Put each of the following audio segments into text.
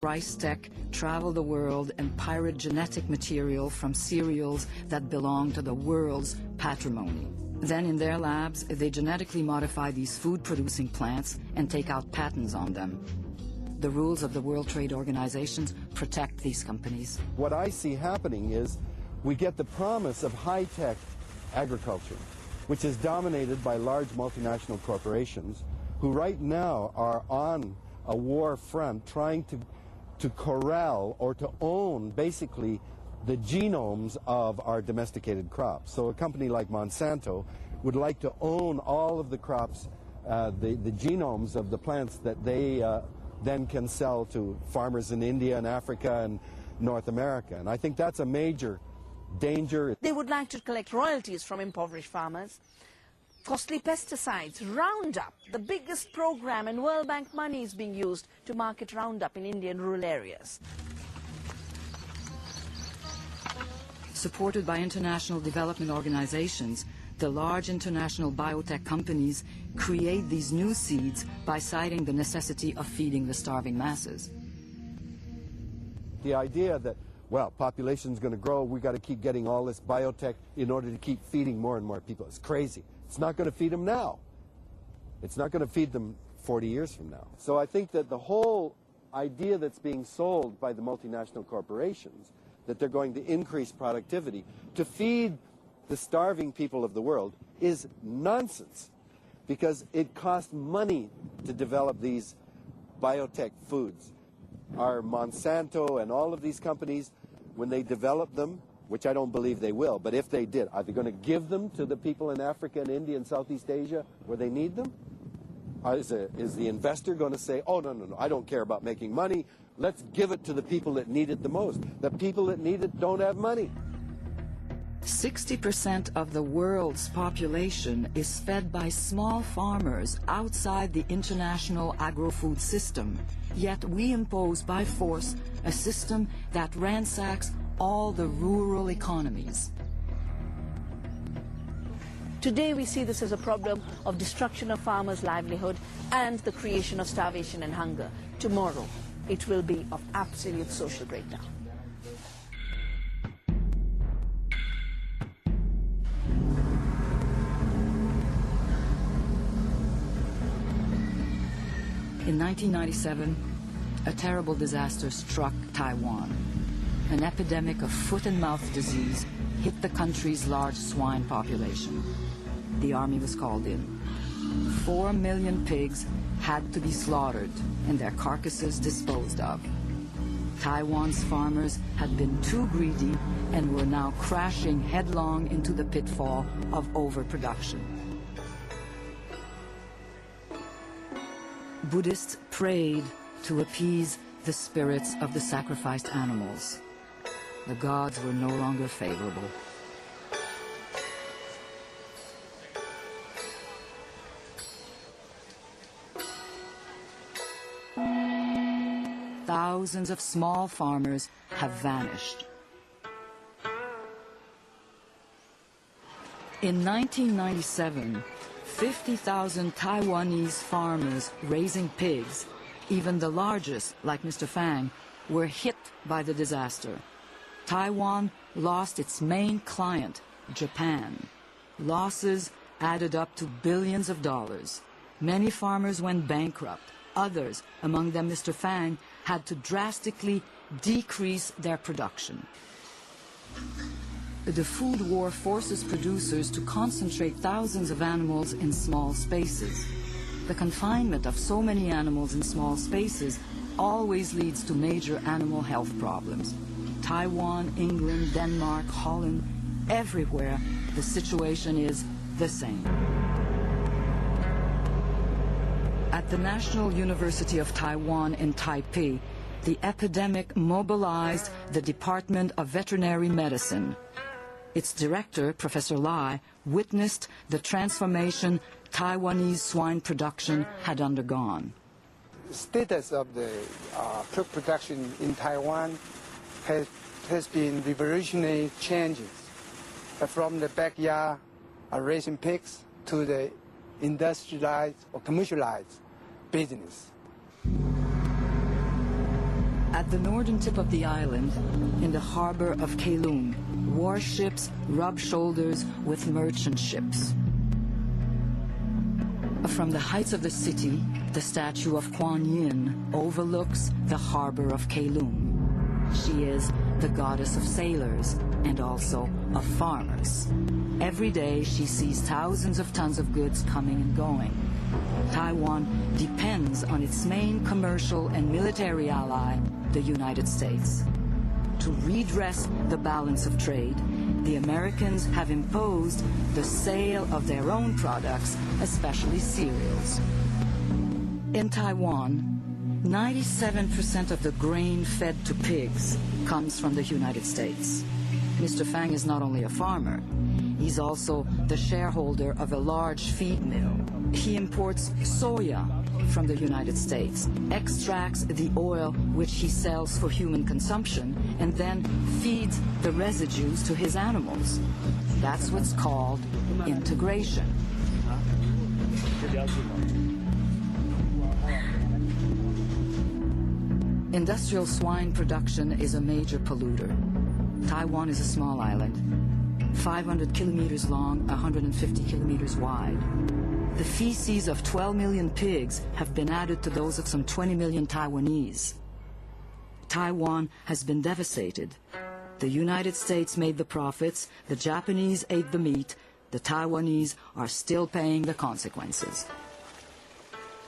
Rice Tech travel the world and pirate genetic material from cereals that belong to the world's patrimony. Then in their labs, they genetically modify these food-producing plants and take out patents on them. The rules of the World Trade Organization protect these companies. What I see happening is we get the promise of high-tech agriculture, which is dominated by large multinational corporations who right now are on a war front trying to corral or to own basically the genomes of our domesticated crops. So a company like Monsanto would like to own all of the crops, the genomes of the plants that they then can sell to farmers in India and Africa and North America. And I think that's a major danger. They would like to collect royalties from impoverished farmers. Costly pesticides, Roundup, the biggest program, and World Bank money is being used to market Roundup in Indian rural areas. Supported by international development organizations, the large international biotech companies create these new seeds by citing the necessity of feeding the starving masses. The idea that, well, population's going to grow, we got to keep getting all this biotech in order to keep feeding more and more people. It's crazy. It's not going to feed them now. It's not going to feed them 40 years from now. So I think that the whole idea that's being sold by the multinational corporations, that they're going to increase productivity to feed the starving people of the world, is nonsense, because it costs money to develop these biotech foods. Our Monsanto and all of these companies, when they develop them, which I don't believe they will, but if they did, are they going to give them to the people in Africa and India and Southeast Asia where they need them? Is the investor going to say, oh, no, I don't care about making money, let's give it to the people that need it the most. The people that need it don't have money. 60% of the world's population is fed by small farmers outside the international agro-food system. Yet we impose by force a system that ransacks all the rural economies. Today we see this as a problem of destruction of farmers' livelihood and the creation of starvation and hunger. Tomorrow it will be of absolute social breakdown. In 1997, a terrible disaster struck Taiwan. An epidemic of foot and mouth disease hit the country's large swine population. The army was called in. 4 million pigs had to be slaughtered and their carcasses disposed of. Taiwan's farmers had been too greedy and were now crashing headlong into the pitfall of overproduction. Buddhists prayed to appease the spirits of the sacrificed animals. The gods were no longer favorable. Thousands of small farmers have vanished. In 1997, 50,000 Taiwanese farmers raising pigs, even the largest, like Mr. Fang, were hit by the disaster. Taiwan lost its main client, Japan. Losses added up to billions of dollars. Many farmers went bankrupt. Others, among them Mr. Fang, had to drastically decrease their production. The food war forces producers to concentrate thousands of animals in small spaces. The confinement of so many animals in small spaces always leads to major animal health problems. Taiwan, England, Denmark, Holland, everywhere the situation is the same. At the National University of Taiwan in Taipei, the epidemic mobilized the Department of Veterinary Medicine. Its director, Professor Lai, witnessed the transformation Taiwanese swine production had undergone. The status of the pork production in Taiwan has been revolutionary changes from the backyard raising pigs to the industrialized or commercialized business. At the northern tip of the island, in the harbor of Keelung, warships rub shoulders with merchant ships. From the heights of the city, the statue of Kuan Yin overlooks the harbor of Keelung. She is the goddess of sailors and also of farmers. Every day she sees thousands of tons of goods coming and going. Taiwan depends on its main commercial and military ally, the United States. To redress the balance of trade, the Americans have imposed the sale of their own products, especially cereals. In Taiwan, 97% of the grain fed to pigs comes from the United States. Mr. Fang is not only a farmer, he's also the shareholder of a large feed mill. He imports soya from the United States, extracts the oil which he sells for human consumption, and then feeds the residues to his animals. That's what's called integration. Industrial swine production is a major polluter. Taiwan is a small island, 500 kilometers long, 150 kilometers wide. The feces of 12 million pigs have been added to those of some 20 million Taiwanese. Taiwan has been devastated. The United States made the profits, the Japanese ate the meat, the Taiwanese are still paying the consequences.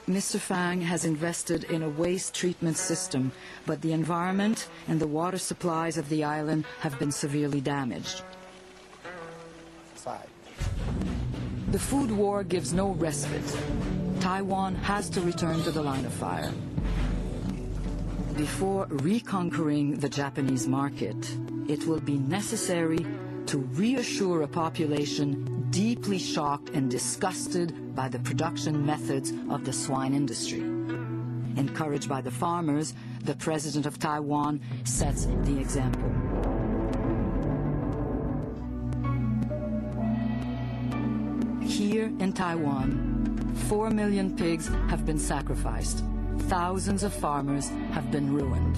Mr. Fang has invested in a waste treatment system, but the environment and the water supplies of the island have been severely damaged. The food war gives no respite. Taiwan has to return to the line of fire. Before reconquering the Japanese market, it will be necessary to reassure a population deeply shocked and disgusted by the production methods of the swine industry. Encouraged by the farmers, the president of Taiwan sets the example. Here in Taiwan, 4 million pigs have been sacrificed. Thousands of farmers have been ruined.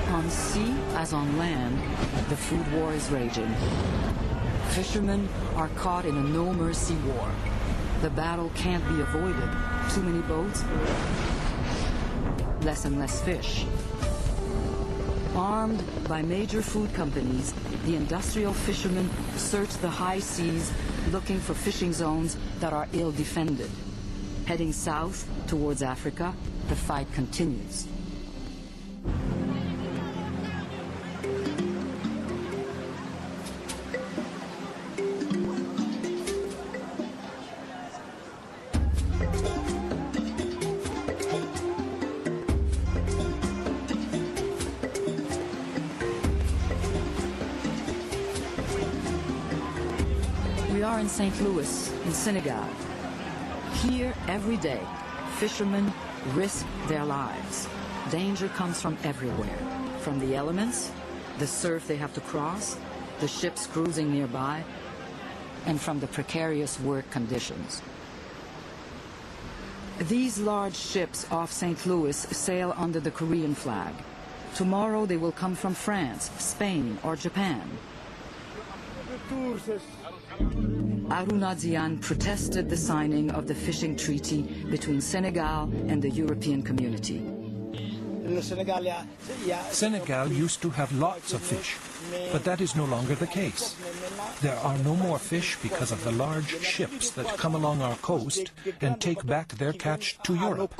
On sea as on land, the food war is raging. Fishermen are caught in a no-mercy war. The battle can't be avoided. Too many boats, less and less fish. Armed by major food companies, the industrial fishermen search the high seas looking for fishing zones that are ill-defended. Heading south towards Africa, the fight continues. We are in St. Louis, in Senegal. Here, every day, fishermen risk their lives. Danger comes from everywhere. From the elements, the surf they have to cross, the ships cruising nearby, and from the precarious work conditions. These large ships off St. Louis sail under the Korean flag. Tomorrow they will come from France, Spain, or Japan. Arunadzian protested the signing of the fishing treaty between Senegal and the European community. Senegal used to have lots of fish, but that is no longer the case. There are no more fish because of the large ships that come along our coast and take back their catch to Europe.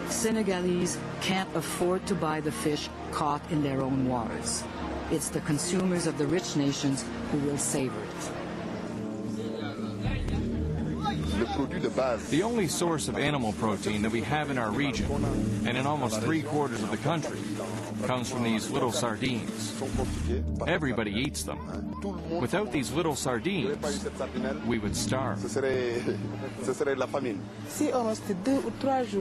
Senegalese can't afford to buy the fish caught in their own waters. It's the consumers of the rich nations who will savor it. The only source of animal protein that we have in our region, and in almost 3/4 of the country, comes from these little sardines. Everybody eats them. Without these little sardines, we would starve.